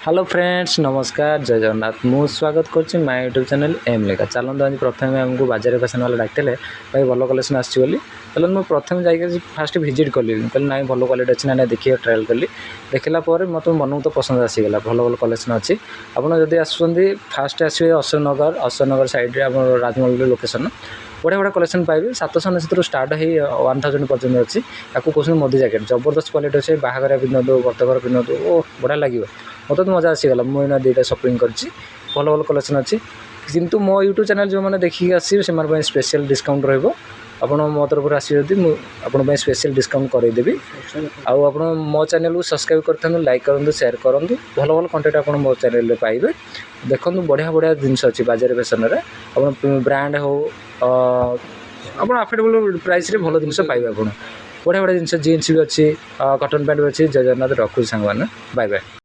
Hello friends नमस्कार जय जगन्नाथ मु स्वागत करुँच माय यूट्यूब चैनल एम लेखा चलते आज प्रथम आमको बाजार फैशन वाला डाकते भाई भल कलेक्शन आसली चलो मुझे प्रथम जाइए फास्ट भिजिट कली कहली ना भल क्वालिटी अच्छी ना देखिए ट्रायल कली देखला मत मन तो पसंद आसीगला भल भल कलेक्शन अच्छी आपड़ी आसुँच फास्ट आसवे अशोकनगर सैड्रे राजमहल लोकेशन बढ़िया बढ़िया कलेक्शन पाइबे 700 स्टार्ट है 1000 पर्यटन अच्छी या कहते मोदी जैकेट जबरदस्त क्वालिटी अच्छे बाहागर पिंधु व्रतघर पिंधु ओ बढ़िया लगे मत तो मजा आसीगला मुझे दुईटा सपिंग कर भल भल कलेक्शन अच्छी किंतु मो यूट्यूब चैनल जो मैंने देखिए आसवे से स्पेशल डिस्काउंट रही आपड़ मो तरफ आसवे आपन स्पेशल डिस्काउंट करदेवी आप मो चैनल को सब्सक्राइब कर लाइक करूँ शेयर करूँ भल भल कंटेंट आप मो चैनल पाइबे देखो बढ़िया बढ़िया जिनस अच्छी बाजार फैशन में ब्रांड हो आप अफोर्डेबल प्राइस रे भल जिन पाइबे आप बढ़िया बढ़िया जिन जीन्स भी अच्छी कटन पैंट भी अच्छी जय जगन्नाथ रखुच्छी सांग बाय बाय।